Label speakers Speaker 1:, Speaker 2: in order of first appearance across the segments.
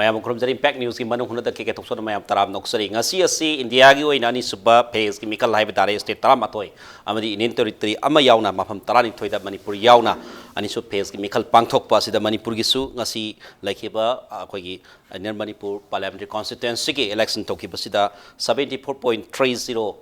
Speaker 1: mayam khurumjari impact news ki manung hunada ke thokson mayam taram noksari ngasi asi India gi oina ni suba phase ki mikal haiba tare state taram atoi amadi inin territory ama yauna mafam tarani thoida Manipur yauna ani su phase ki mikal pangthok pa sida Manipur gi su ngasi laikhiba akoi gi Inner Manipur parliamentary constituency ki election toki basida 74.30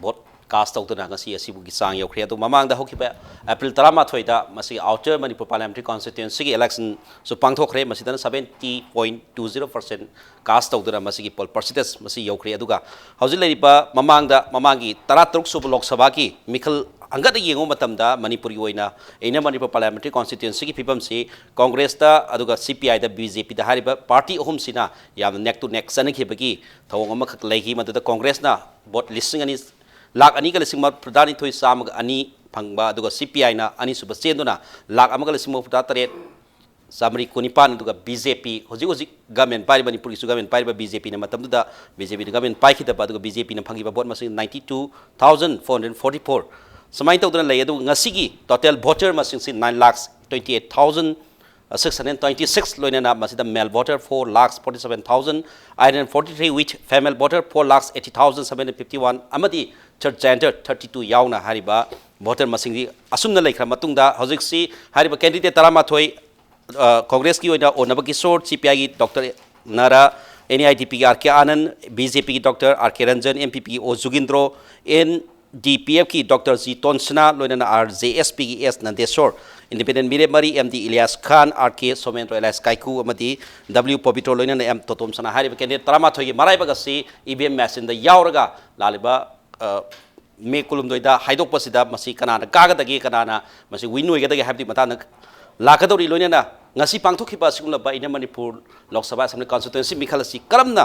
Speaker 1: vote cast out na ngasi asibu gi sang yokre adu mamang da hokiba April 13 da masi outer Manipur parliamentary constituency ki election so pangthokre masi da 70.20% cast out na masi ki poll percentage masi yokre aduga hauji leriba mamangi 13 sub lok sabha ki mikal angga da yengo matamda Manipur gi oina ena Manipur parliamentary constituency ki pipam si Congress da aduga CPI da BJP da hariba party ohum sina yam neck to neck sanaki bagi thawong ama khak legi madu da Congress na vote listing ani lakh ani ka lising ma pradani thoi sam ani phangba aduga CPI na ani suba chenduna lakh amaga lising ma puta taret samri kunipan aduga BJP hoji government pai Manipur su government pai BJP na matam da BJP na government pai khita aduga BJP na phangi ba vote masing 92,444 samai tawduna lay adu ngasi gi total voter masing sin 9,28,626 loina masida male voter 4,47,843 which female voter 4,80,751 amadi third gender 32 yauna hariba voter masing di asumna laikra matungda hojik si hariba candidate tarama thoi Congress ki oina onabaki sort CPI gi Dr. Nara NEIDP ki RK Anand BJP ki Dr. RK Ranjan MPP ki O Jugindro NDPF ki Dr. Z Tonsna loina RJSP ki S Nandesor Independent Mire Mari MD Ilyas Khan RK Somendro Elias Kaiku amadi W Pobitro loina M Totom Sana hariba candidate tarama thoi marai bagasi EVM machine da yauraga laliba me kulum doida haidok pasida masi kanana kagadagi kanana masi win oigadagi habdi matana lakadori loinana ngasi pangthokiba sigumla ba ina Manipur Lok Sabha Assembly constituency mikhalasi karamna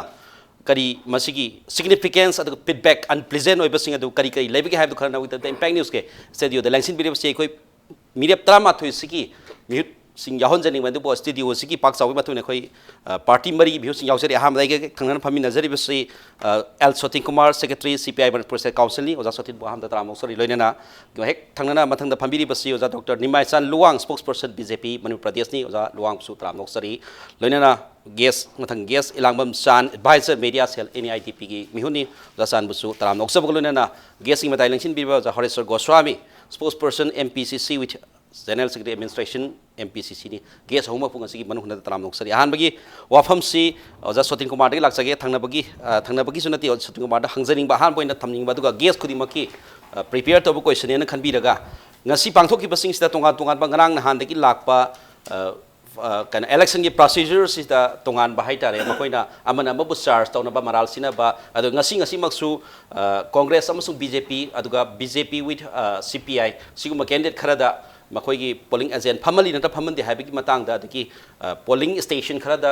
Speaker 1: kari masigi significance adu feedback unpleasant oibasing adu kari lebigi habdu khana with the impact news ke studio the langsin video se koi media trama thoi sigi mute sing yahon jani mandu bo studio sigi pak chawi matune khoi party mari view sing yausari aham lai ke khangna phami nazari bisi L.Sotinkumar secretary CPI process council ni oja sotin bo aham da trama sori loinana hek thangna mathang da phambiri bisi oja Dr. Nimaichand Luwang spokesperson BJP Manipur Pradesh ni oja Luwang su trama sori loinana guest mathang guest Elangbam Chand advisor media cell NEIDP gi mihuni oja san busu trama noksab loinana guest sing matai langsin biba oja Hareshwor Goswami spokesperson MPCC with General Secretary Administration MPCC ni guest homa punga sigi manu huna taram noksari ahan bagi wafam si oja L.Sotinkumar de laksage thangna bagi sunati L.Sotinkumar da hangjaning ba han point thamning ba duga guest khudi maki prepare to question ne khanbi raga ngasi pangthoki basing sida tongan ba ngarang na han de ki lakpa kan election gi procedure sida tongan ba haitare makoina amana mabu charge tawna ba maral sina ba adu ngasi maksu Congress amasung BJP aduga BJP with CPI siguma candidate kharada makhoi polling agent family nata famandi habiki matang da ki polling station khara da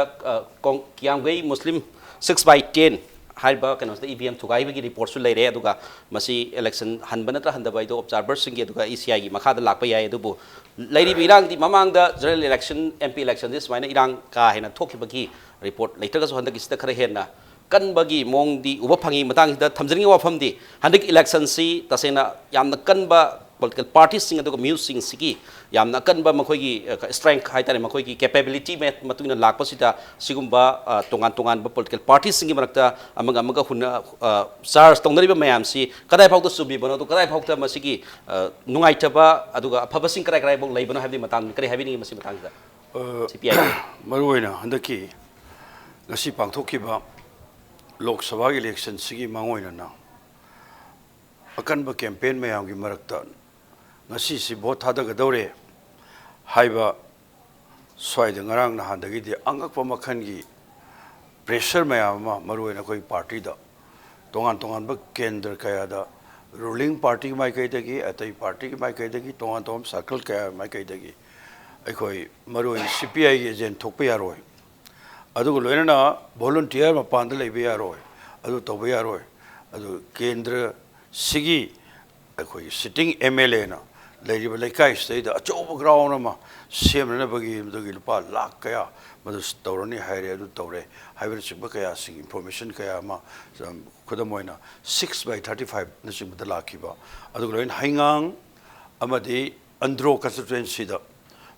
Speaker 1: kyamgai Muslim 6/10 haiba kanos da EVM thugai gi report su leire aduga masi election hanba natra handa bai do observers sing aduga ECI gi makha da lakpa yai adubu leiri birang di mamang da general election MP election this maina irang ka hena thokhi bagi report later ga so handa gi sita khara henna kan bagi mong di uba phangi matang da thamjring wafam di handik election si tasena yamna kan ba political parties sing aduga music sing sigi yamna kan ba makhoi gi strength haitare makhoi gi capability met matuna lakpa sita sigumba tongan ba political parties sing marakta amaga huna SARS tongnariba mayam si kadai phau to subi bano to kadai phau ta masigi nungai thaba aduga phaba sing karai bong leibano habdi matang kare habini masi matang da CPI
Speaker 2: maruina handaki ngasi pangthokiba Lok Sabha election sigi mangoina na akan ba campaign mayam gi marakta ngasi si vote thadaga dore haiba soida ngarang na handagi di angakpa makhan gi pressure mayam ma maruina koi party da tongan ba kendra kaya da ruling party mai kai dagi atai party ki mai kai dagi tongan circle kaya mai kai dagi aikoi maruin CPI gi jen thokpa yaroi adu loina volunteer ma panda leibe yaroi adu toba yaroi adu kendra sigi aikoi sitting MLA na leiriba laikai state da achoba ground ma semna bagi mudagi lupa lakh kaya madu tawrani haire adu tawre haiber chimba kaya sing information kaya ma khodamoina 6/35 na chimba lakhiba adu loin haingang amadi andro constituency da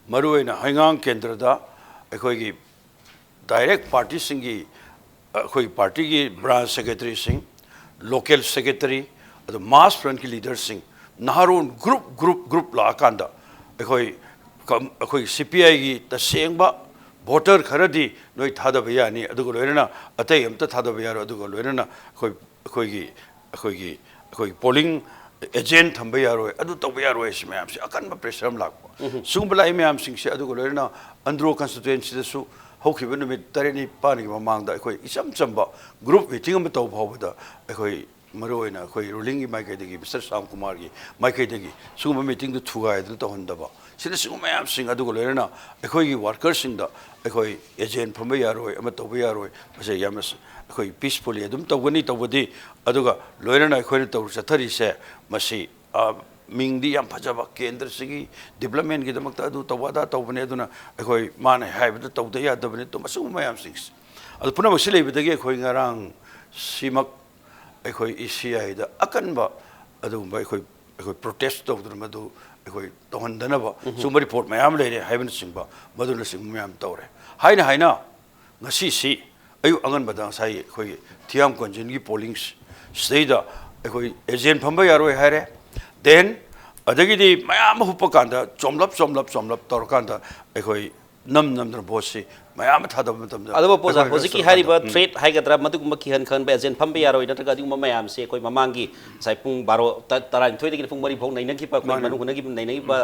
Speaker 2: maruina haingang kendra da aikoi gi direct party singi khoi party ki branch secretary sing local secretary adu mass front ki leader sing naharun group la kanda khoi CPI gi ta sengba voter kharadi noi thada baya ni adu loirena atai amta thada baya adu loirena khoi polling agent thamba yaroi adu tawba yaroi smayam si akan ba pressure lakpa sungbala imam sing si adu loirena andro constituency da su hokhiba numit tareni pani mamang da khoi isam chamba group meeting am taw phawda khoi maroina khoi ruling gi mai kai degi Mr. Sam Kumar gi mai kai degi sungba meeting du thugai du to hondaba sida sing mayam sing adu loirena khoi gi workers sing da khoi agent phamba yaroi am tawba yaroi base yamas khoi peacefully adum tawgani tawbadi aduga loirena khoi taw chathari se masi mingdi yam phajaba kendra sigi development gi damakta adu tawada tawbane aduna khoi mane haibda tawda ya dabane to masu mayam sing adu puna masile bidagi khoi ngarang simak khoi ECI da akanba adu bai khoi protest tawdra madu khoi tohandana ba suma report mayam leire haibn singba maduna sing mayam tawre haina ngasi si ayu angan badang sai khoi thiam konjin gi polling sida khoi agent phamba yaroi hare then adagi di mayam hupakanda chomlap torkanda khoi nam bosi mayam thada matam da
Speaker 1: adu poza hojiki hariba threat haigadra madugumba kihan khan ba agent phambe yaroi nataga digumba mayam se koi mamangi sai pung 12 taran thoi digi pung mari phong naina ki pa koi manu gunagi naina ba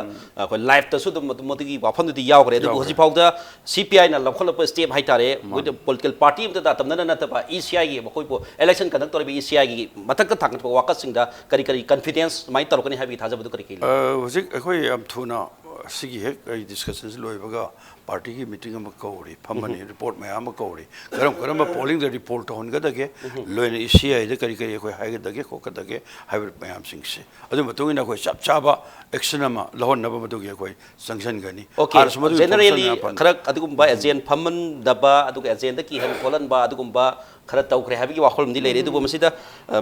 Speaker 1: koi live ta su dum modigi wafam du yaw gre adu hoji phawda CPI na lokhola pa step haitare with political party da tamna na ta ba ECI gi koi po election conduct tor bi ECI gi matak ta thang wakas sing da kari confidence mai tarokani habi thaja bu kari ki
Speaker 2: hojik khoi am thuna sigi hek ai discussions loibaga party ki meeting am kauri phamani report mai am kauri karam polling the report on ga dage loin ECI de kari khoi hai ga dage ko ka dage hybrid mai am sing se adu matung ina khoi chapa action ama lohon na ba madu ge khoi sanction gani
Speaker 1: generally kharak adugumba agent phaman daba adug agent da ki han kolan ba adugumba khara tawkhre habigi wakhol mdi leire dugo masida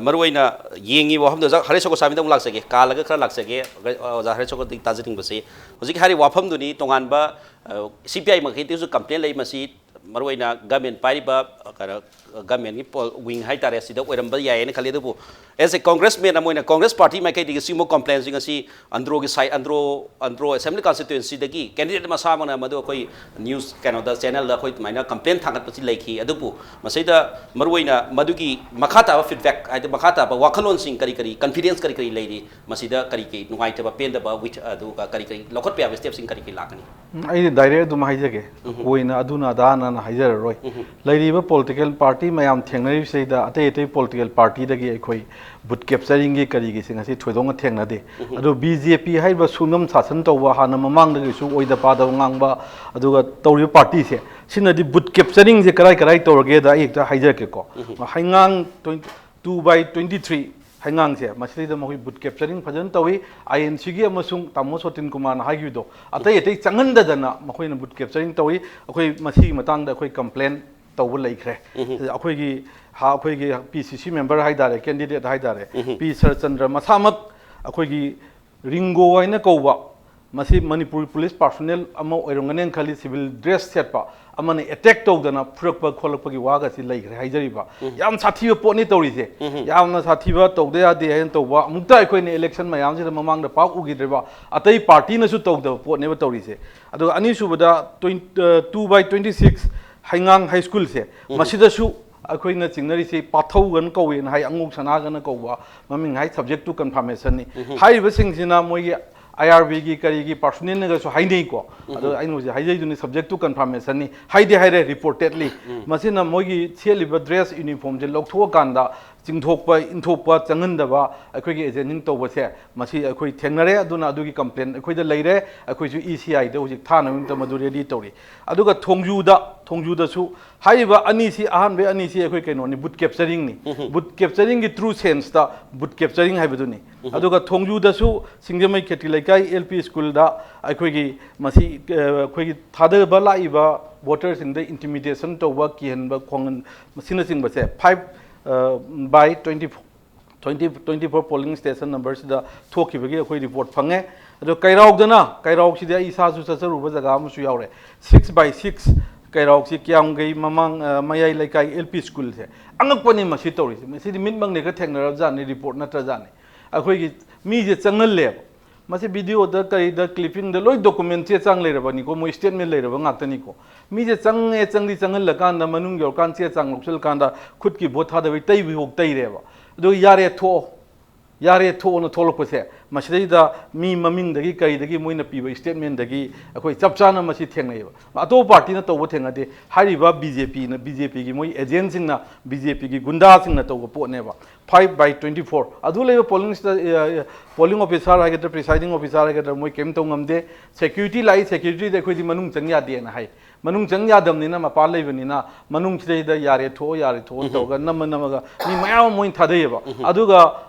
Speaker 1: maruina yengi waham da Hareshwor Goswami da laksage kalaga khara laksage Hareshwor dik tajiting base hojik hari wafam duni tongan ba CPI ma khiti su complaint lei masi maruina government pariba government ki wing hai tare sida oiramba yae ne khale dubu as a congressman amoina congress party ma kai dik simo complaints ngasi andro gi side andro assembly constituency dagi candidate ma samana madu koi news canada channel da koi maina complaint thangat pasi laiki adubu masida maruina madugi makhata feedback ai makhata ba wakhalon sing kari confidence kari leiri masida kari ki nuai ta ba penda ba which adu kari lokot pe step sing kari lakani
Speaker 3: ai direct du mai jage koina aduna dana na haijar roi leiri ba political party mayam thengnari seida ate political party dagi khoi but capturing gi kari gi singa si thoidong thengna de adu BJP hai ba sungam sasan tawwa hana mamang dagi su oida pa da ngangba aduga tawri party se sina di but capturing je karai tawrage da ekta haijar ke ko haingang 2/23 hangang se masli da moi but capturing phajan tawi INC gi amasung L.Sotinkumar na hagi do atai changan da dana makoi na but capturing tawi akoi masi matang da akoi complaint tawu laikre akoi gi PCC member haidare candidate haidare P Sarchandra masamak akoi gi ringo aina kowa masi Manipur police personnel ama oirongane khali civil dress setpa amane attack tawdana phurakpa kholakpa gi waga si laikre haijariba yam sathiba poni tawri se yamna sathiba tawde ya de hen tawba mukta akoi ne election mayam se mamang da pak ugi dreba atai party na su tawda poni ba tawri se adu ani subada 2/26 haingang high school se masida su akoi na chingnari se pathau gan kowe na hai anguk sana gan kowa maming hai subject to confirmation ni hai ba sing sina moi IRB की करी की personal ने गसो high नहीं को अदो आई नो जे हाई जे सब्जेक्ट टू कंफर्मेशन नि हाई दे हाई रे रिपोर्टेडली मसिना मोगी सेलिबा ड्रेस यूनिफॉर्म जे लौथो कांदा चिंथोकपा इंथोकपा चंगनदबा अखोई के एजेंटिंग तौबसे मसी अखोई थेंगरे अदुना अदुगी कंप्लेंट अखोई द लेरे अखोई जु ECI दे हुजिक थाना मिंग त मदु रेडी तौरी अदुगा थोंगजू दसु हाइबा अनीसी अहानबे अनीसी अखोई कैनो नि बुट कैप्चरिंग नि बुट कैप्चरिंग की ट्रू सेंस दा बुट कैप्चरिंग हाइबदुनी अदुगा थोंगजू दसु सिंगजमई खेती लेकाई LP स्कूल दा अखोई की मसी अखोई की थादबा लाइबा वोटर्स इन द इंटिमिडेशन तौबा किहनबा खोंगन मसिना सिंगबसे 5/24 polling station numbers da thoki bagi khoi report phange ado kairauk dana kairauk sida isa su sasaru ba jaga am su yaure 6/6 kairok kyam gai mamang mayai laikai LP school se angakpani masi tori masi minbang ne ka thengna jani report na tra jani akhoi gi mi je changal le masi video da kai da clipping da loi document che chang le rabani ko mo statement le raba ngak tani ko mi je changdi changal la kan da manung yor kan che chang loksel kan da khut ki botha da tai bi hok tai reba do yare tho no tholok pase masri da mi maming dagi kai dagi moina piba statement dagi akoi chapchana masi thengnai ba ato party na to thengade hariba BJP gi moi agent sing na BJP gi gunda sing na to po ne ba 5/24 adu le polling officer ha get presiding officer ha get moi kem to ngamde security de khoi di manung changya de na hai manung changya dam ni na ma pa leibani na manung chidai da yare tho to ga nam ga ni mayam moi thadai ba aduga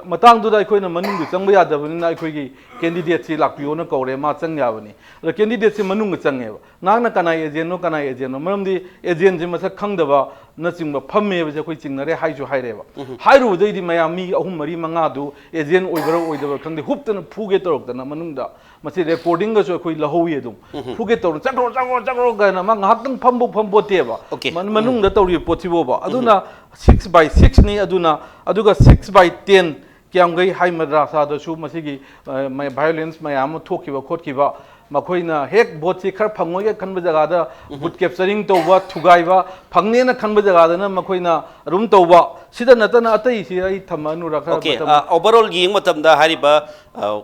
Speaker 3: matang du dai khoina manung du changba ya da na khoi gi candidate si lakpio na kore ma changya bani ra candidate si manung change ba na kanai agent no maram di agent ji masa khangda ba na chingba phamme ba je khoi chingnare hai ju hai re ba hai ru dei di mayam mi ahum mari manga du agent oidaba khangde huptana phuge torok na manung da masi recording ga so khoi lahowi edum phuge tor chakro ga na ma ngak tang phambo te ba manung da tori pochibo ba aduna 6/6 ni aduga 6/10 kyam gai hai madrasa da su masigi violence mayam thokiba khotkiba makoina hek bot si khar phangoi ga khanba jaga da boot capturing to ba thugai ba phangne na khanba jaga da na makoina room to ba sida natana atai si ai thamanu rakha
Speaker 1: overall yeng matam da hariba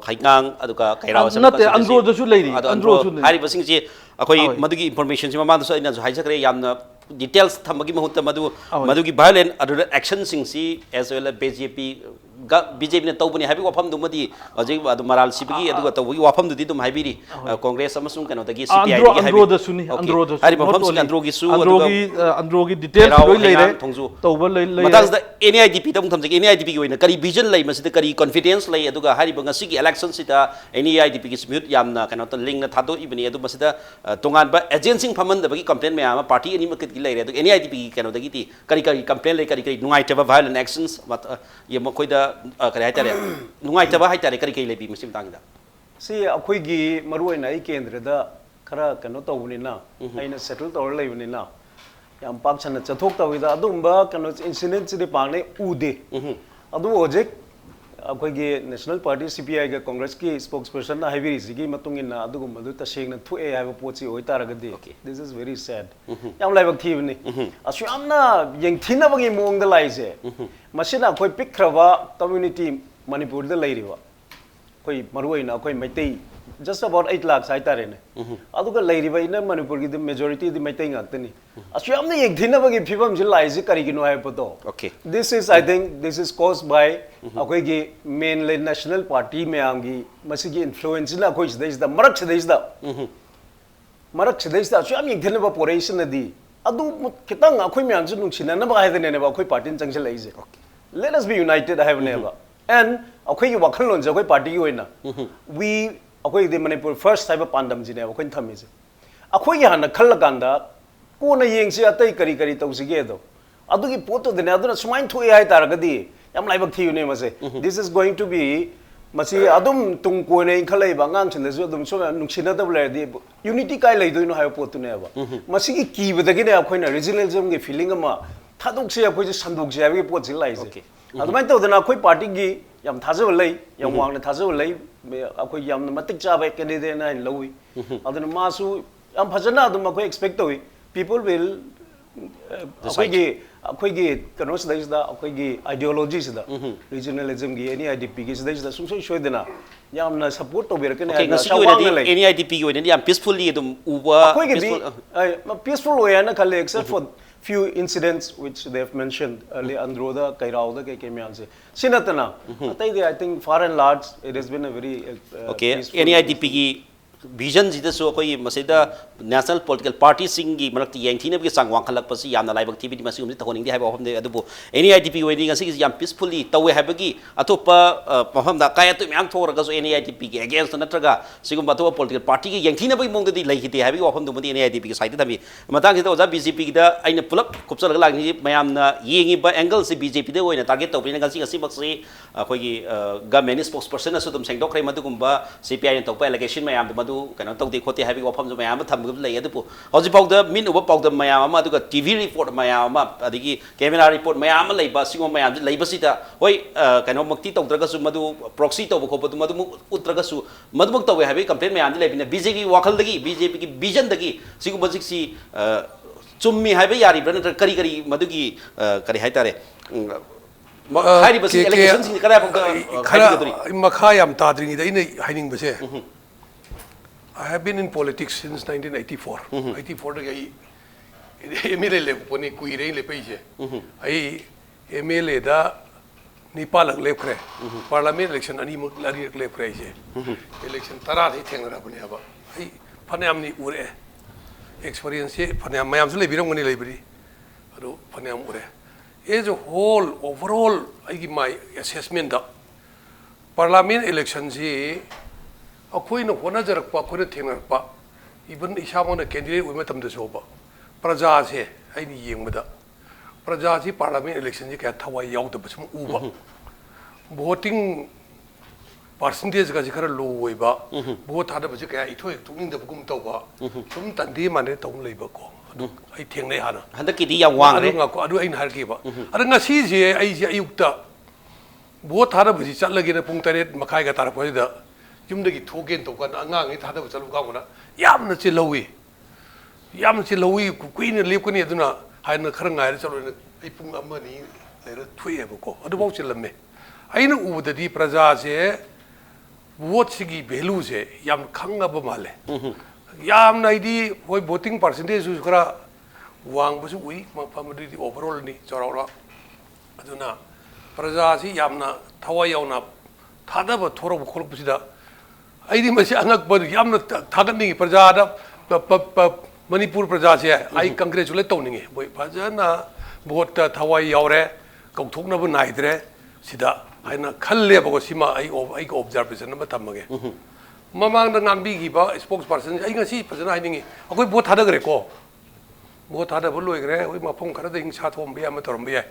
Speaker 1: khaingang aduka kairaw sam
Speaker 3: nate andro da su leiri andro su
Speaker 1: hariba sing si akoi madugi information si mama da so ina hai sakre yamna details thamagi mahutta madugi violent action sing si as well as BJP ne tawbani habi wafam dumadi ajik adu maral sibigi adu tawgi wafam dudi dum habiri congress amasung kano dagi CPI gi
Speaker 3: andro da suni andro da
Speaker 1: hari wafam sing andro gi su
Speaker 3: andro gi details loi leire tawba loi
Speaker 1: matas da NEIDP tam thamjik NEIDP gi oina kari vision lai masida kari confidence lai aduga hari bangasi gi election sita NEIDP gi smooth yamna kano ta link na thado ibani adu masida tongan ba agency phaman da bagi complaint me ama party ani makit gi laire adu NEIDP gi kano dagi ti kari complaint lai kari nungai taba violent actions ye makoi da kari hai tare nungai taba hai tare kari lebi musim tangda
Speaker 4: si akhoi gi maroi na I kendra da khara kano tawni na aina settle tor leibni na yam pak chana chathok tawida adumba kano incident si pangne ude adu ojek akhoi gi national party CPI ga congress ki spokesperson na haiviri sigi matungin na adugum madu taseng na thue haiba pochi oi taragadi this is very sad yam laibak thibni asu amna yeng thina bagi mong da laise masina akhoi pikrava community Manipur da lairiwa koi maroi na koi maitai just about 8 lakhs hai tare ne aduga lairiba ina Manipur gi the majority the maitai ngaktani asu amna yeng thina bagi phibam ji laise kari gi no hai pato this is I think this is caused by akhoi gi mainly national party mayam gi masigi influence na khoi sidais da marak sidais da asu am yeng thina ba operation na di adu kitang akhoi mayam ju nungsina na ba hai de ne ba akhoi party changse laise let us be united I have never and akhoi gi wakhal lon ja akhoi party gi oina we akhoi the Manipur first type of pandam ji ne akhoi thami je akhoi gi hana khal ganda ko na yeng si atai kari tawsige do adu gi poto de ne adu na sumain thui hai taragadi yam laibak thiu ne mase this is going to be masi adum tung ko ne khalai ba ngang chen su adum so nuksina da bla di unity kai lai do no ha potu ne ba masi gi ki ba da gi ne akhoi na regionalism gi feeling ama thaduk se akhoi ji sanduk se abi pot ji lai je adumai to de na akhoi party gi yam thajab lai yam wang na thajab lai akhoi yam na matik cha ba candidate na loi aduna ma su yam phajana adum akhoi expect to people will akhoi gi kano sidai da akhoi gi ideology sida regionalism gi NEIDP gi sidai da sumsoi shoidena yamna support to berakene
Speaker 1: NEIDP gi oina yam peacefully adum uba
Speaker 4: peaceful way na khale except for few incidents which they have mentioned earlier androda kairauda ke kemyanse sinatana I think far and large it has been a very
Speaker 1: NEIDP gi vision ji da so koi masida national political party singi marakti yangthina bi sang wangkhalak pasi yamna laibak thibi masi umji thoning di haiba homde adubu NEIDP waiting asigi yam peacefully tawe haibagi atopa paham da kaya tu myam thoraga so NEIDP gi against natraga sigum bato political party gi yangthina bi mongda di laihite haibagi wafam du mudi NEIDP gi side thabi matang ji da oja BJP gi da aina pulak kupsal lag ni mayamna yengi ba angle si BJP de oina target to bina gasi gasi bakse khoi gi government spokesperson asudum sengdok rai madugumba CPI to pa allegation mayam madu kana tawde khote habi wafam zo mayam tham gam lay adu hoji pawda min uba pawda mayam ama adu TV report mayam ama adigi camera report mayam lay ba singo mayam lay basida hoi kana makti tawdraga su madu proxy to ko madu utraga su madu tawe habi complaint mayam lay bina BJP wakhal dagi BJP ki vision dagi sigo bajik si chummi habi yari brana kari madugi kari haitare hari basi election sing kara
Speaker 5: makha yam tadring ida ina haining base I have been in politics since 1984 84 da gai MLA le poni kuire le paise ai MLA da nipal le khre parliament election ani muk lari le khre je election tara thi thengra bani aba ai phanam ni ure experience phanam mayam le birong ni le bri ado phanam ure as a whole, overall, my assessment that Parliament elections, a queen of one other pa, even Ishamon a candidate we met them the sober. Prajazi, I need young with that. Prajazi Parliament elections, you can't Hawaii out of some Uber. Voting percentage got a low way, but both had a Bazika, it took in the Gumtoba, some Tandim and it only labor. I think they had a
Speaker 1: Handaki yang wang
Speaker 5: I do in Harkiba. I don't see Asia Yukta. Both had a position like in a punctared Makaiga Tarapoida. Jumdaki token to one angang, it had a Salukana. Yam Chilowi. Yam Chilowi, Queen and Lipuni Aduna, had a Karanga, I put money there 2 years ago. I don't watch me. I know the deep Prazaze, what Sigi Beluze, Yam Kanga Bomale. Yam naidi boy voting percentage is kara wang basu ui ma family overall ni charaula aduna praja si yamna thawa yauna thada ba thoro khol pusida aidi masi anak ba yamna thagat ni praja da Manipur praja se ai congratulate tawningi boy phajana vote thawa yaure kauthokna bu naidre sida aina khalle ba ko sima ai observation ma thamage Mamang the Nambi spokesperson, I can see President I both had a greco. Both had a bulloy, with my pong cutting shot home be a matorbia.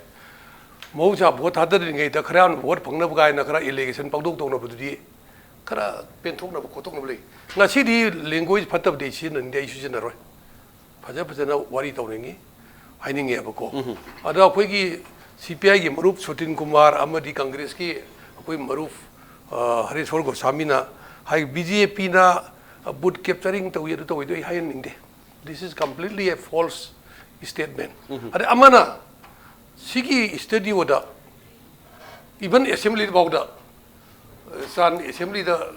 Speaker 5: Moja both had the crown, what Ponga and a cra illegation, Pagdok of the Kara Pentona Cotonably. Now see the language part of the sin and the issues in the right. Pajapazana worry toning, I think Yabako. Ada Quiggy CPI Maruf L.Sotinkumar, Amadi Kangreski, Maruf Hareshwor Goswami. Hai BJP na boot capturing to we do hiring. This is completely a false statement. Ade amana sigi study wada even assembly about the san assembly the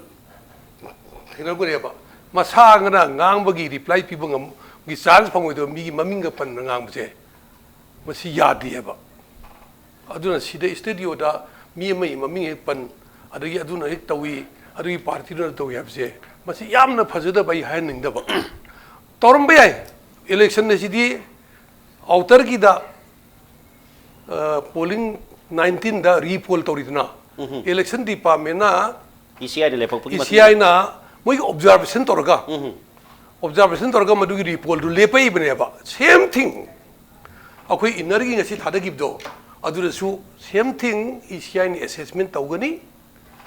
Speaker 5: hinagure ba masa ngana ngang bagi reply people ngam gi chance phangoi do mi maminga pan ngang bje masi yadi ba aduna sida study wada mi mai maming pan adagi aduna hek tawi Adi party no to have say. Masi yam na phajada by handing the Tormbay election na sidi outer ki da polling 19 da repoll toritna. Election department na ECI na moi observation torga. Observation torga madu ki repoll do lepai bne ba. Same thing. Akoi inner ki ngasi thada gibdo. Adu su same thing ECI ni assessment tawgani.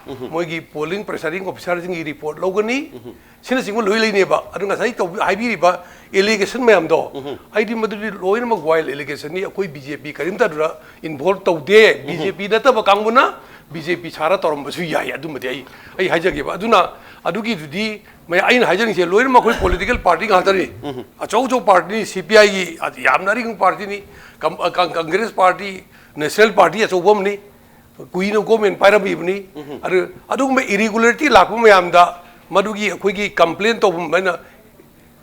Speaker 5: Moigi polling presiding officer jing report logani sina singo loilai ne ba adunga sai to haibiri ba allegation mayam do aidi madu loin ma wild allegation ni akoi BJP karimta dura involve to de BJP da ta ba kanguna BJP chara torom basu yai adu mate ai hajage ba aduna adugi judi mai ain hajang se loin ma koi political party ga tari achau party CPI gi yamnari party ni Congress party national party achau bom ni Queen of Government Parabibni, Adum irregularity Lakumamda, Madugi, Quiggy complaint of Mana.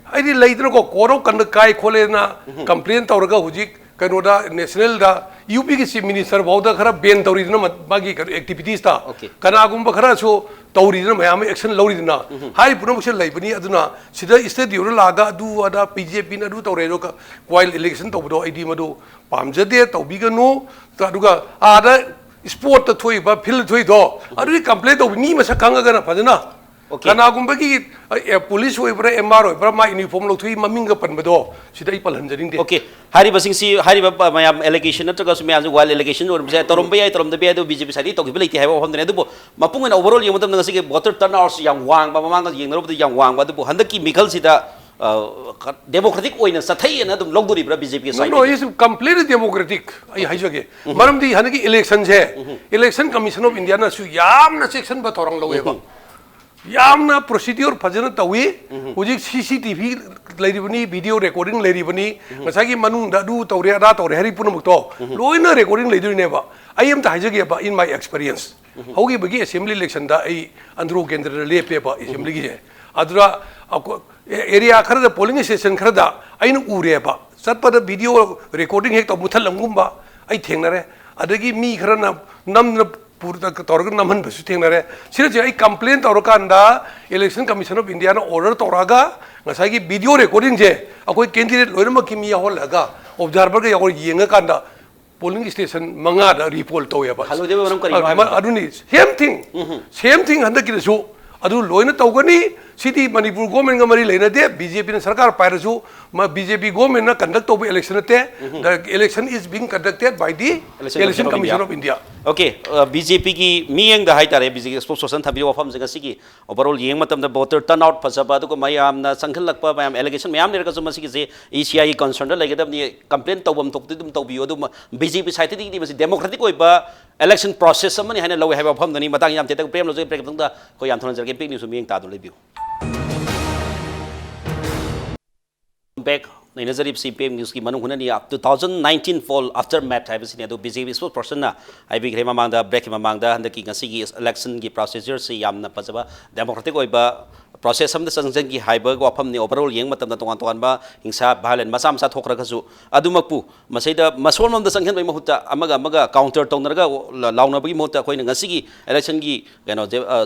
Speaker 5: I did later go Koro Kandakai Kolena, complaint or Gahujik, Kanoda, National da, UPC Minister about the Kara Ben Tourism Bagi activities. Kanagum Bakara so Tourism, action Lorina, high promotion Libani Aduna, Sida State Uralaga, do other PJP do Toredoka, while election to Idimado, Pamjade, Tobigano, Taduga, other. Sport the toy, but pill toy door. I really complain of Nima Sakanga Padana. Kanagumaki, a police over MRO, Brahma uniform to Maminga Panmado, Sidai Palanjering.
Speaker 1: Okay, Haribasingsi Hariba Mayam allegation natagas me as well allegation or Torombia Torombia BJP side to ability have on the Nedubo Mapung and overall you want them to see water turnouts young Wang Bamanga you know the young Wang but the Handaki Mikalsita democratic way in Satay and other Loguri BJP side.
Speaker 5: No, it's completely democratic. I hijage. Madam the Hanaki elections here. Election Commission of India su yamna section but orang laweba. Yamna procedure Pajana Tawi, Ujik CCTV lady video recording lady bunny, Masaki Manung Dadu Toriada or Harry Punamuto, Loina recording lady never. I am the hijage in my experience. How you begin assembly election that I Andrew Kendra lay paper assembly. Adra area khara polling station khara I know ureba. Satpa the video recording hek to Mutalamumba, I think adagi me khara nam Purta Torgan Naman Basutinare. Seriously, I complained Orkanda, Election Commission of India order Toraga, Nasaki video recording J. A quick candidate Lorima Kimia Holaga, of Jarbaga or Yingakanda, polling station Mangada report Toyaba. Aduni, same thing, and the Kisu. Adu Loina Togani, City Manipur government Gamari Lena de, BJP and Sarkar Pirasu, my BJP government conduct of election. The election is being conducted by the Election Commission of India.
Speaker 1: Okay, BJP ki miyang the height BJP spokesperson thabi of Hamza Siki, overall Yamatam the voter turnout Pasabadu Mayam, Sankhal Lakpa, Mayam allegation, Mayam Nerkasumasi, ECI concerned like the complaint of Tobio, BJP cited it was democratic way, election process, somebody had a low have upon the Matayam Teta Prem, the Koyam Big news of being Tadu review. Back in the CPM news, Manung up 2019 fall aftermath. I was in a busy spokesperson. I became among the break among the and the King Sigi election procedures, Yamna Pasaba, democratic process of the Sansangi Hyberg or from the overall young Matamatuanba, Insa, Bal and Masam Satokrazu, Adumapu, Maseda, Maswan of the Sankan Mahuta, Amaga, counter Tonaga, Launabi Mota, Coin and Sigi, election,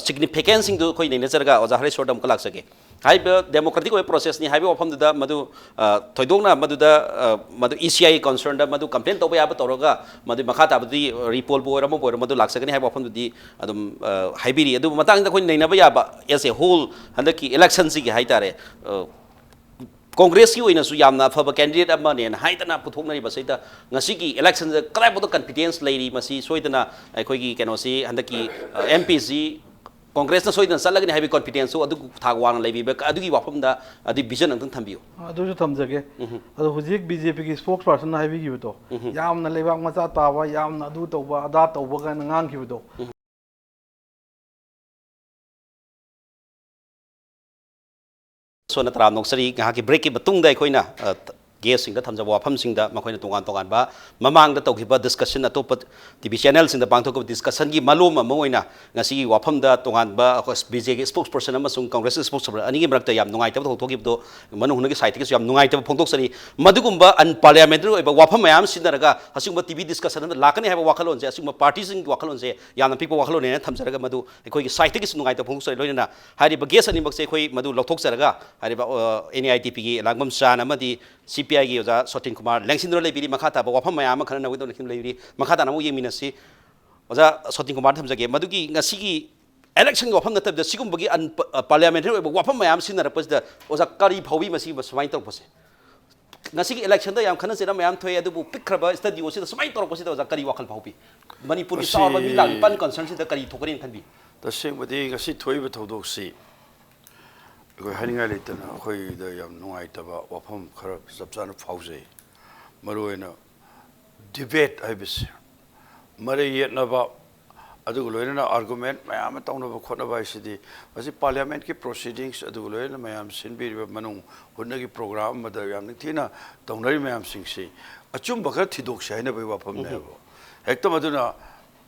Speaker 1: significance into Coin in Nezerga or the Hareshwor Goswami. Hyber democratic process ni Hyber from the Madu Toidona Madu ECI concerned Madu complaint of Abatoroga, Madu Makata, the repol Boramo, Madu Laxagan have from the Hiberia, do Matang the Queen Navayaba as a whole and the key election Sigi Haitare. Congress you in a Suyamna for candidate of money and Haitana Putuna Basita, Nasiki elections, the clap of the competence lady, Masi, Soitana, Kogi Canosi, and the key MPC. Congress na soidan salaga ni heavy confidence so adu thagwan lebi be adugi wafam da adi vision ang thambiyo
Speaker 3: adu ju thamjage adu hujik BJP ki spokesperson na heavy gi to yamna lebak macha tawa yamna adu toba ada toba ga ngang ki to
Speaker 1: so na tram noksari nga ki break ki batung dai koina guest singda thamja wafam singda makoina tongan ba mamang da tawgiba discussion atop TV channel singda bangthok discussion gi malum amoina ngasi wafam da tongan ba BJP spokesperson amasung congress spokesperson ani gi marakta yam nungai ta thokgi do manu hunagi site gi yam nungai ta phongtok sari madugumba un parliamentary oiba wafam mayam sinaraga asingba TV discussion da lakani haba wakalon je asingba party sing wakalon je yam people wakalon ne thamjaraga madu ekoi gi site gi nungai ta phongtok sari loina hari ba guest ani bakse ekoi madu lothok jaraga hari ba NEIDP gi Elangbam Chand amadi CPI gi L.Sotinkumar Lengsindro lebiri makata ba wafam mayam khana na wido lekin lebiri makata namu yeminasi L.Sotinkumar thamjage madugi ngasigi election wafam na tabda sigum bagi an parliamentary wafam mayam sinara pasda oza kari phawi masi basmai tor pase ngasigi election da yam khana sera mayam thoi adu pikraba study osi da smai tor pase da oza kari wakal phaupi Manipur ki sawa mi lang pan concern si da kari thokarin khanbi
Speaker 2: taseng badi ngasi thoi ba thodok si ko haninga litana khoi da yam nungai taba wafam khara sabsan phauze maroina debate ibis mare yetna ba adu loina argument mayam tawna ba khona ba sidi basi parliament ki proceedings adu loina mayam sinbi manung hunna ki program ma da yam thina tawnari mayam singsi achum ba khara thidok shaina ba wafam ne bo hekta maduna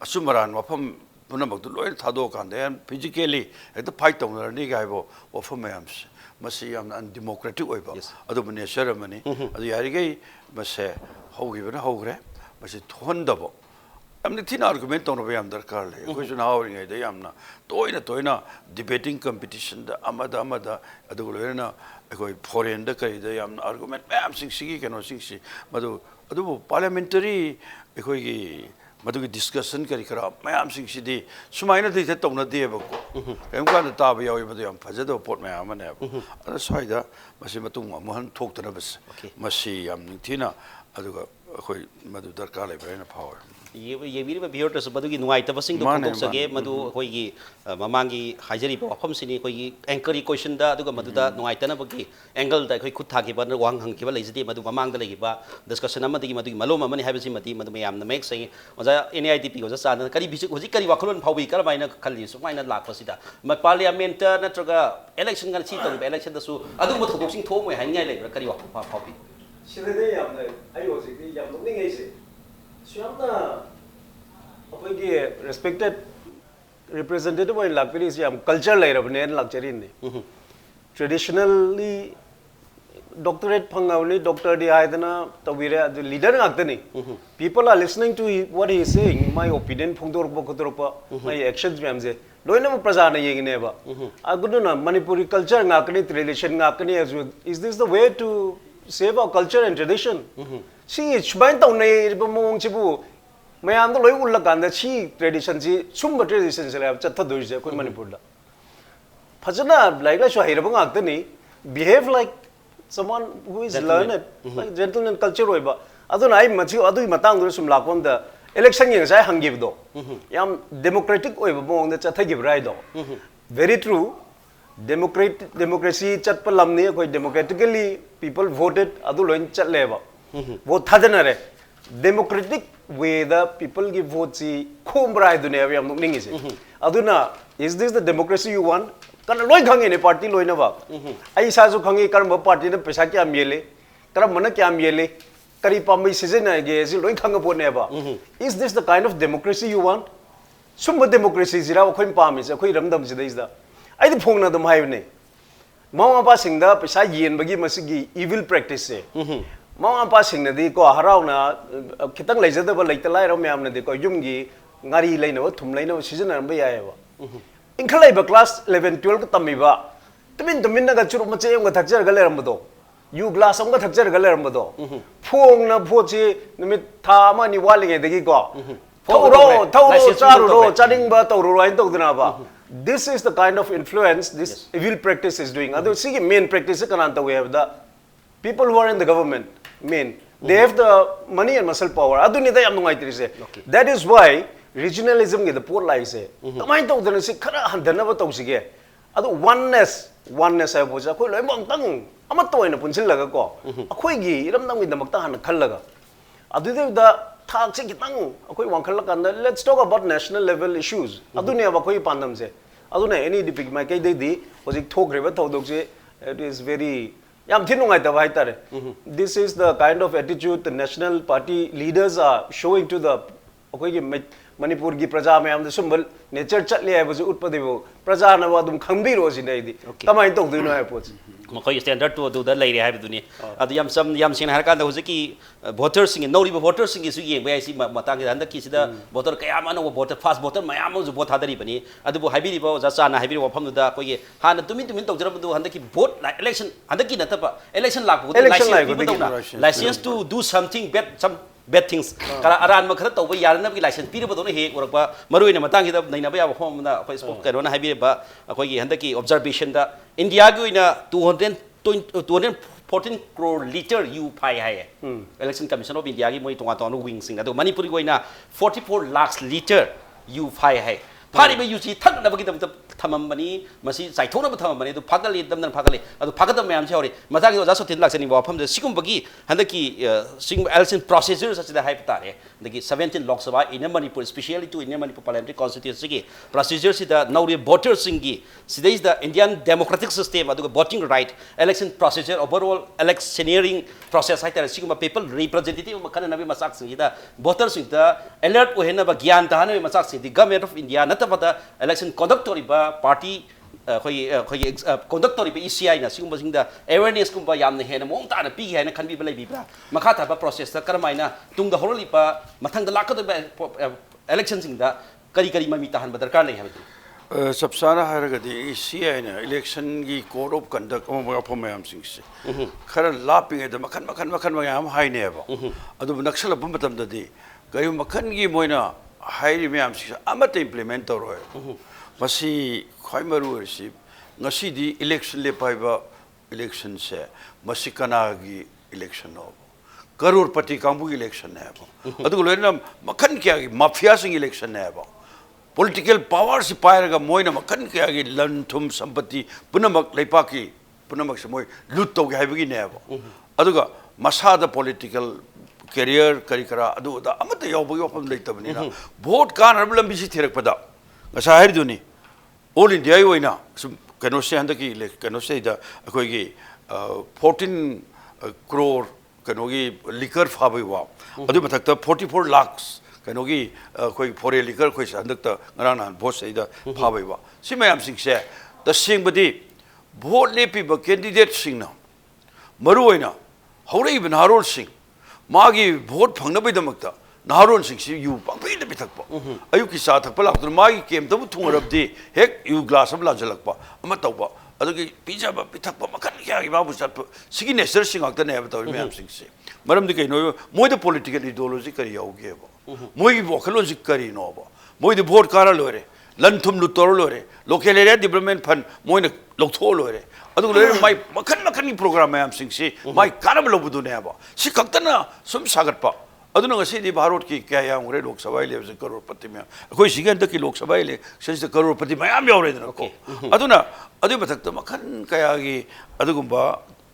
Speaker 2: asumaran wafam Punabak to Lloyd Tadokan, then physically at the fight on the Nigaibo or for Mayams, Masiam and democratic way. Other ceremony, the Arigay must say, how given a hogre, but it's wonderful. I'm the thin argument on the Yam Darkali, question howling a Yamna, Toina, debating competition, the Amada, Adulena, a foreign decade, the Yam argument, I'm 60 cannot 60, but parliamentary. मधुगी discussion करी खरा ma'am Singh सुमाइना दी तौनदे कम कान ताब यावे फजद pot ma'am स्वाद महन थोक्तना अखोई मधु दरकार लेना फाव
Speaker 1: ये भिडियो मधुगी नुआइतबसिंग फोटोसगे मधु अखोई ममांगी हाजरीब वफमसिनी अखोई एंकरी क्वेश्चन मधुदा नुआइतनबगी एंगल अखोई खुद थागिबा वांग हंगिबा लेजदे मधु ममांग लेगिबा डिस्कशन अमदगी मधुगी मलोम अमनि हाबिसि मति मधु मयामना मेक सही ओजा NEIDP ओजा चान करी बिजि होजि करी वाखलोन फावबि करमाइना खल्लि सुमाइना लाखपसिदा म पार्लियामेंट नत्रगा इलेक्शन गन छि तंग इलेक्शन दसु अदुम थोदोक्सिंग थोमय हाइनिङाइ लेब्रा करी वाखफा फावबि
Speaker 4: सिदे यामना आइ होजिकि याम नोंनिङैसे सुयामना अखोइगे रेस्पेक्टेड रिप्रेजेंटेटिव ओइ लाकपिरि याम कल्चर लेरबने लाकचरिने ट्रेडिशनली डॉक्टरेट फंगावनी डॉक्टर दी आयदना तविरे leader ngakdani people are listening to what he is saying my opinion phongdorpa khotorpa my actions myam je loina ma praja na yengine ba aguduna manipuri culture ngakani tradition ngakani as well is this the way to save our culture and tradition si chbain taw nei ba mong chibu mayam da loi ulla kan da si tradition ji sumba tradition se la chatha doi je koi manipur da phajana like la shahira ba ngakdani behave like someone who is learned like gentleman culture oiba aduna ai machi adu matang du sum lakon da election yeng sai hangib do yam democratic oiba mong da chathagib rai do very true democracy chat pa lamni koi democratically people voted adu loin chat leba vote thadana re democratic way the people give vote si khom rai du ne yam ningi se aduna is this the democracy you want kan loi khangi ne party loi na ba ai sa su khangi karam party ne paisa kya miele karam mana kya miele kari pamai season na ge si loi khang po ne ba is this the kind of democracy you want sum democracy zira khoi pam se khoi ramdam se dais da ai di phong na dum hai ne mama pa sing da paisa yen bagi masigi evil practice se mama pa sing na di ko harau na khitang lai jada ba lai ta lai ro myam na di ko yum gi ngari lai na thum lai na season na ba ya ba इंखलाई बा class 11 12 का तमिबा तुमिन ना गचुर मचे young थक्चर गले रमदो you glass अंग थक्चर गले रमदो Phong ना फोचे निमित था मा नि वालिंगे दगी को थौरो चारो चारिंग बा तौरो राइन तौदना बा this is the kind of influence this evil practice is doing adu sigi main practice kanan ta we have the people who are in the government main they have the money and muscle power adu ni da yam ngai tri se that is why regionalism ge the poor lies se kamai to dana se khara handana ba tau sige adu oneness ai boja khoi loi mong tang ama toina punsil laga ko akhoi gi iram nang gi damak ta han khallaga adu de da thak se kitang akhoi wang khalla kan let's talk about national level issues adu ne ba khoi pandam se adu ne NEIDP mai kai de di hojik thokre ba thodok se it is very yam thin ngai ta bai tare this is the kind of attitude the national party leaders are showing to the akhoi gi Manipur की प्रजा में हम Sumbal nature चले है बस उत्पत्ति प्रजा न वादुम खंबी रोजी नहीं दी कमाई तो दुनो है पोच
Speaker 1: मखोई स्टैंडर्ड तो दुदा लेरे है दुनी अद यम सिंह हर कांदा होजे की वोटर सिंह नौरी वोटर सिंह की सुये बे आइसी मतांग हंद की सिदा वोटर कया मानो वोटर फास्ट वोटर मयाम जो वोट हादरी बनी अदबु हाइबिरी बो जा चाना हाइबिरी वफम दुदा कोई हान तुमिन तौजरब दु हंद की वोट इलेक्शन हंद की नतबा इलेक्शन लाख license to do something bad things kala aran ma khara tawba yarna bi license pire bodone he orakpa maruina matang gi da naina ba ya hom na akhoi spoke karo na habi ba akhoi gi handaki observation da India gi oina 214 crore liter u phai hai election commission of India gi moi tonga ton wing sing ado Manipur gi oina 44 lakhs liter u phai hai phari ba u chi thak na ba gi dam thamam bani masi saithona ba thamam bani adu phagale damdan phagale adu phagada mayam se hori maja gi oja sotin laksani ba pham de sigum bagi handaki sing election procedure such the hype tare dagi 17 lok sabha in Manipur especially to in Manipur parliamentary constituency gi procedure sida nauri voters singi sida is the Indian democratic system adu voting right election procedure overall electioneering process hai tare sigum people representative makana nabi masak singi da voters singa alert ohena ba gyan ta hanabi masak singi government of India natabada election conduct ba party conduct tori be ECI na sigum basingda awareness kumba yamna hena mong ta na pi gi hena khanbi balai bibra makha ta ba process ta karmaina tung da horoli pa mathang da lakad ba election singda kari kari mami ta han badar kar nei habi
Speaker 2: सबसाना हारगदी ECI ना election की code of conduct अफम मैम सिंह से खर लापिंग है मखन मखन मखन मखन high ने अब अदु नक्सल बम मतम ददी kari makhan gi moina hairi myam si amata implement tawroi masi khoi maru si ngasi di election le paiba election se masi kana gi election no karor pati kambu election ne ba adu loina makhan kya gi mafia sing election ne ba political power si pairaga moina makhan kya gi lanthum sampati punamak leipaki punamak se moi lut to gi haibagi ne ba aduga masada political career karikara adu da amata yawbagi opam leitabani na vote kan arbulam bisi thirak pada ngasa hair duni all india yoina kano se handaki kano se da akoi gi 14 crore kano gi liquor phabai wa adu mathakta 44 lakhs kano gi koi foreign liquor koi handakta ngarana vote se da phabai wa simayam sing se the sing badi vote lepi ba candidate sing na maru oina haurei bin harol sing मागी vote फंगना भी दमकता नारोन सिंह सी you पंपी ने भी थक पा अयु की साथ थक पला तो मागी केम तब थुंग रब दे हेक यू ग्लास अब लाजलक पा अम तब अदुगी पिज्जा बा पिथक पा मखन क्या की बाबू सत सिगी नेचर सिंह आकता ने बताओ मैम सिंह से मरम दे कहिनो मोय द पॉलिटिकल आइडियोलॉजी करी आउगे बा मोय की वोकलोजी करी नो बा मोय द वोट कारा लोरे लंथुम लुतोर लोरे लोकल एरिया डेवलपमेंट फंड मोय ने लोथो लोरे अदुग लोरे माय मखन मखन की प्रोग्राम मैम सिंह से माय कानब लोबुदु ने बा सि खक्तना सुम सागत पा अदुन ngasi di भारत की क्या या ngure lok sabha ile se करोड़पति में कोई सिगन तक की लोक सभा ile से करोड़पति मयाम यावरे दन को अदुना अदु बथक त मखन कया की अदुगुंबा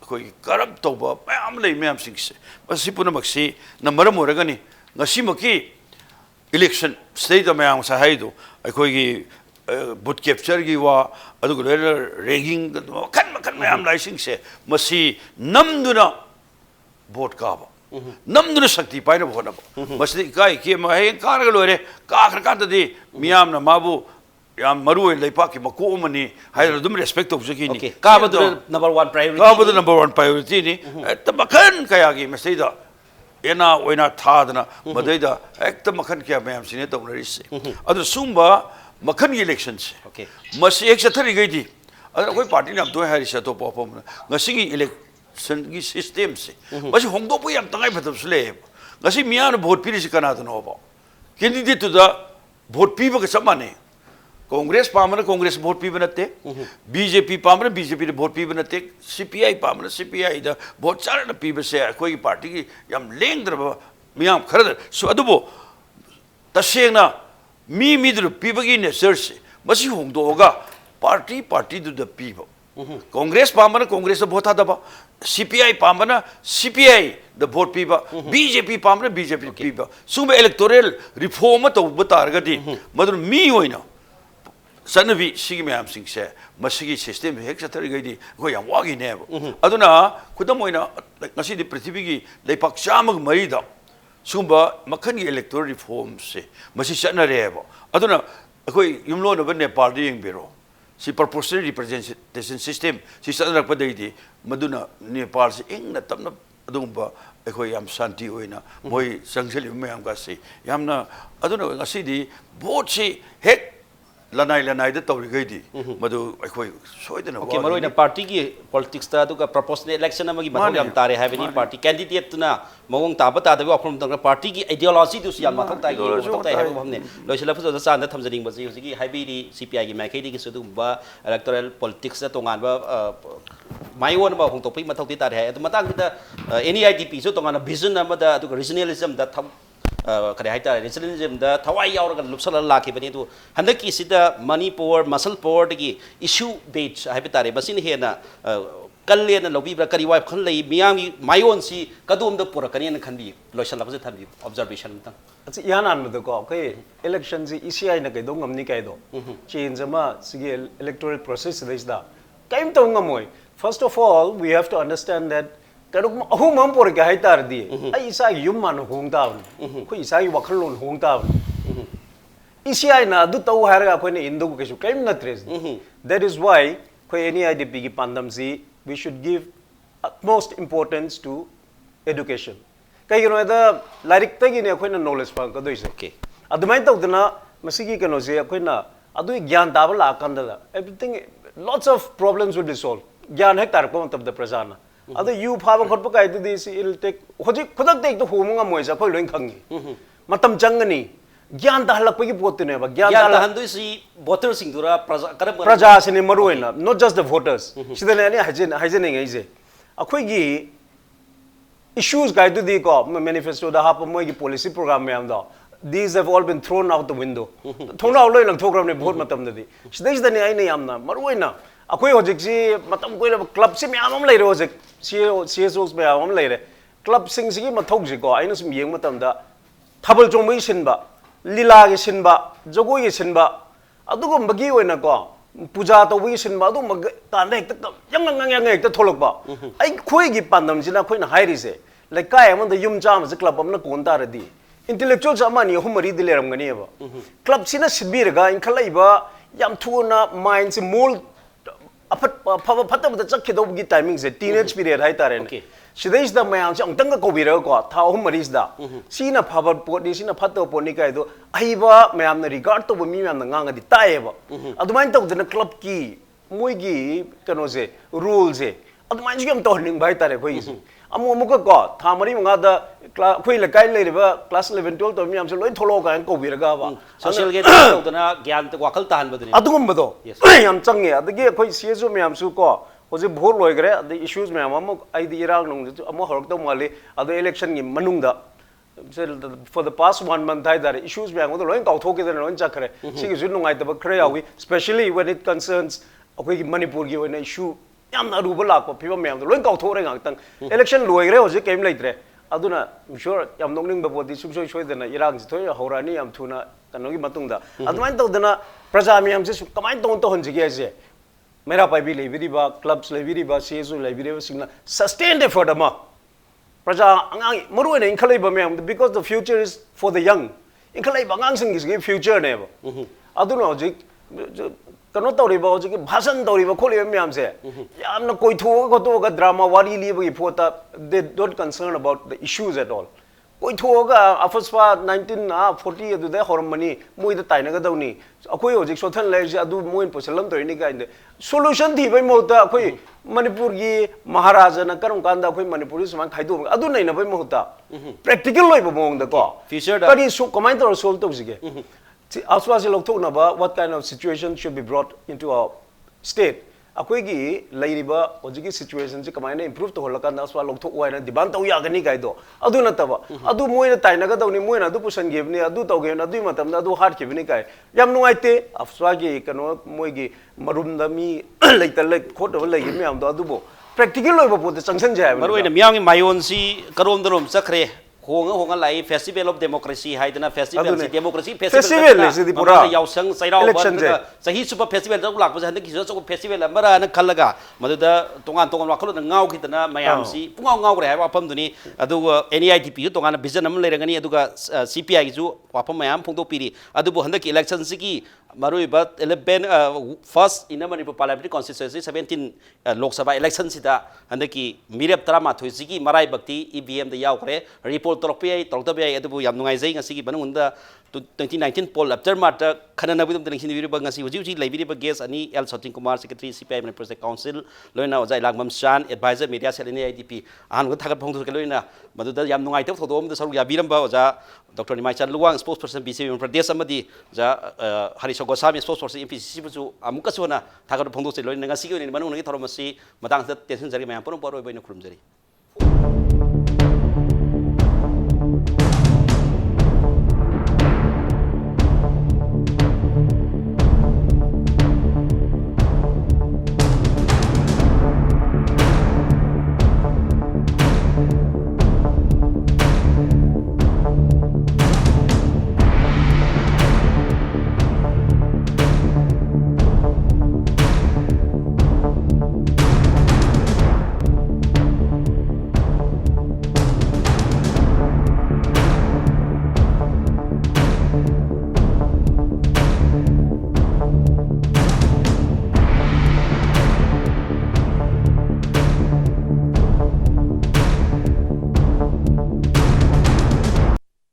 Speaker 2: कोई करब तोबा मयाम ले मैम सिंह से बस पुन मक्सी न मरम होरगनी ngasi मकी इलेक्शन स्टेट मयाम सा हाइदो कोई की बुट कैप्चर की वा अदुग रेगिंग मखन मखन मयाम लाइसिंग से मसी नमदुना वोट काबा नमदुना शक्ति पाइना भोनब मसी इकाई के महे कारग लोरे काखर कांतदी मियाम न माबू याम मरु लेपा की मको मनी हाय दुम रेस्पेक्ट ऑफ जकी नि
Speaker 1: काबदु नंबर 1 प्रायोरिटी
Speaker 2: काबदु नंबर 1 प्रायोरिटी नि त मखन कया की मसीदा एना ओइना थादना मदैदा एक त मखन क्या मयाम सिने तौनरी से अदु सुंबा मखन की इलेक्शन से मसी एक सथरी गई थी अगर कोई पार्टी ने अब तो है रिश्ता तो पॉपम ngasi की इलेक्शन की सिस्टम से मसी होंगदो पु याम तंगाई फतब सुले ngasi मियां ने वोट पीरी से कना दनो बा कैंडिडेट टू द वोट पीब के समाने कांग्रेस पामन कांग्रेस वोट पीब नते बीजेपी पामन बीजेपी ने वोट पीब नते सीपीआई पामन सीपीआई द वोट चार न पीब से कोई पार्टी की याम लेंगद्र मियां खरद सो अदुबो तसेंगना मी मिद्र पीबगी नेचर से मसी होंगदोगा पार्टी पार्टी दु द पीब कांग्रेस पामन कांग्रेस वोट दबा सीपीआई पामन सीपीआई द वोट पीब बीजेपी पामन बीजेपी पीब सुम इलेक्टोरल रिफॉर्म तो बतारगदी मदुर मी होइना सनबी सिगी मैम सिंह से मसीगी सिस्टम हेक सथर गई को याम वागी ने अदुना खुदम होइना ngasi di पृथ्वी की लेपाक चामग मरीदा सुबह मखन की इलेक्टोरल रिफॉर्म से मसी चनरेब अदुना अखोई युमलोनब नेपाल दी यंगबिरो सी प्रोपोर्शनल रिप्रेजेंटेशन सिस्टम सी चनरपदैदी मदुना नेपाल से इंगना तमना अदुंबा अखोई याम शांति होइना मोई संगसली मयाम का से यामना अदुना ngasi di vote से हेक लनाई द तौरी गई थी मधु अखोई सोइदना
Speaker 1: ओके मरोइना पार्टी की पॉलिटिक्स ता दुका प्रोपोर्शनल इलेक्शन अमगी मथौ याम तारे हाबनी पार्टी कैंडिडेट तुना मगोंग ताब तादबो अफरम तंग पार्टी की आइडियोलॉजी दुस याम मथौ ताई मथौ ताई हाबो हमने लोइसला फुजो चांदा थमजनिंग बजी हुजिगी हाइबीडी सीपीआई की माइकेडी की सुदुबा इलेक्टोरल पॉलिटिक्स ता तोंगानबा माइओन बा होंतोपै मथौ ति तारे हाय अदु मतांग दा एनईआईडीपी जो तोंगाना विजन अमदा अदु रीजनलिज्म दा थम करें है तारे रीजनलिज्म दा थवाई यावरगा लुपसल लाखिबनी तो हंदकी सिदा मणिपुर मसलपुर की इशू बेच है तारे बसिन हेना कल्लेना लौबीब्रा करी वाइ खन लई मियामी मायोन सी कदोम द पुरकनी न खनबी लोइसन लबजे थनबी ऑब्जर्वेशन मत
Speaker 4: अच्छा यान आन मद को के इलेक्शन जी ईसीआई न कइदो ngमनी कइदो चेंज अमा सिगे इलेक्टोरल प्रोसेस दिसदा काइम तो ngमोय first of all we have to understand that कदो अहुम हम पुर के है तार दी आई इसा युम मान होंगदा को इसा वखलोन होंगदा ईसीआई ना दु तो हारगा कोने इंदो को केसु काइम नत्रेस दैट इज व्हाई को एनईआईडीपी की पांदम सी we should give utmost importance to education. Kaya gano ita larik tagi ni ako na knowledge pa kado isa.
Speaker 1: Okay.
Speaker 4: Adumay tawag na masigi kano siya ako na adoy gyan tabal akan dala. Everything lots of problems will be solved. Gyan hektar ko tab da prasana. Adoy you phabang khot pa kay di si it'll take hoji khudak take to humo nga mo isa ko loing khangi. matam changani gyan ta halak pagi potune ba
Speaker 1: gyan ta handu si voters singdura
Speaker 4: praja sini maruina not just the voters sidane ani hajen ngai je akhoi gi issues guide di ko manifesto da hap moi gi policy program me am da these have all been thrown out the window thona out loi lang program ne bahut matam di sidai sidane ai ne amna maruina akhoi hojik si matam koi club si me am lai re hojik CSOs me am lai re club sing si ma thok ji ko ai na sum yeng matam da thabal chong mai sin ba lila gi sin ba jogoi gi sin ba adugo magi oina ko puja to wi sin ba du mag ta ne ta yang ta tholok ba ai khoi gi pandam jina khoi na hairi se like kai am the yum jam se club am na kon ta ra di intellectual sama ni humari di leram ngani ba club sina sibir ga in khalai ba yam thu na mind se mol apat phata ba chak khido gi timing se teenage period hai ta re sidai da mayam chang tang ko bira ko tha humari da sina phabar pot ni sina phato pot ni kai do ai ba mayam na regard to mi mayam na ngang di tai ba adumain to the club ki moi gi kano se rules e adumain gi am to ning bai ta re khoi gi amu ko tha mari nga da khoi la kai le ba class 11 12 to mi am se loi tholo ka ko bira ga ba
Speaker 1: social get to na gyan ta wakal ta han ba ni
Speaker 4: adugum ba do yam chang e adagi khoi CSO mayam su ko hoje bhor loi gre the issues me am ai di irang nong am horok to mali ado election gi manung da for the past 1 month hai dar issues me am do loi kau thoke da loi chak khare si gi jun ngai ta ba khare yawi especially when it concerns akoi gi manipur gi one issue yam na ru ba lak pa phiba me am do loi kau thore ngang tang election loi gre hoje kem leitre aduna I'm sure yam nong ning ba bodi sum soi soi dana irang ji thoi horani yam thuna kanogi matung da admain to dana praja me am se kamai to honji ge je मेरा पाई भी लेविरी बा clubs लेविरी बा CSO लेविरी बा सिंगना sustained effort ama praja angang maru ne inkhale ba me because the future is for the young inkhale ba angang sing is future ne ba adu no ji kano tori ba ji bhasan tori ba kholi me am se yamna koi thu ko to ga drama wari li ba phota they don't concern about the issues at all koi thu ga afaspa 1940 adu de hormani moi da taina ga dawni akoi hojik sothan lai ji adu moin posalam tori ni ga inde solution thi bai mo ta akoi manipur gi maharaja na karum kanda akoi manipuri saman khaidu adu nei na bai mo ta practical loi ba mong da ko
Speaker 1: future da
Speaker 4: kani su comment or solve to jige aswa se lok thok na ba what kind of situation should be brought into our state akoi gi lairiba hojiki situation ji kamai na improve to holaka na aswa lok thok wai na diban tau ya gani gai do adu na ta ba adu moi na tai na ga dawni moi na adu pusan ge ni adu tau ge na adu matam na adu hard ke ni kai yam nuai te aswa gi kano moi gi marum da mi laita lek khot do lai mi am do adu bo practical loi ba po te changsan jai
Speaker 1: maru ina miang mayon si karom darom chakre honga lai festival of democracy haidana festival si democracy
Speaker 4: festival le si pura
Speaker 1: yausang sairau ba sahi super festival da lak ba han ki so festival amara na khallaga maduda tongan wakhalo na ngau khitana mayam si pungau ngau gre ha pam duni adu NEIDP tongan vision am leirangani aduga CPI gi ju wapam mayam phongdo piri adu bo handaki election si ki marui ba 11 first in Manipur parliamentary constituency 17 Lok Sabha election sida handaki mirep tara ma thoi si ki marai bakti EVM da yaw kre report torpia tortabia adu yam nungai zai ngasi gi banunda 2019 poll after matter khanana bidum teng hin ba ngasi huji laibiri ba guest ani L.Sotinkumar secretary CPI Manipur council loina ojai Elangbam Chand advisor media cell NEIDP an go thagat phongdu loina maduda yam nungai tok thodom da saru yabiram ba oja Dr. Nimaichand Luwang spokesperson BC Pradesh amadi ja Hareshwor Goswami spokesperson MPCC bu amuka sona thagat phongdu loina ngasi gi manung ngi thorom si matang tension jari mayam pon poro boina khurumjari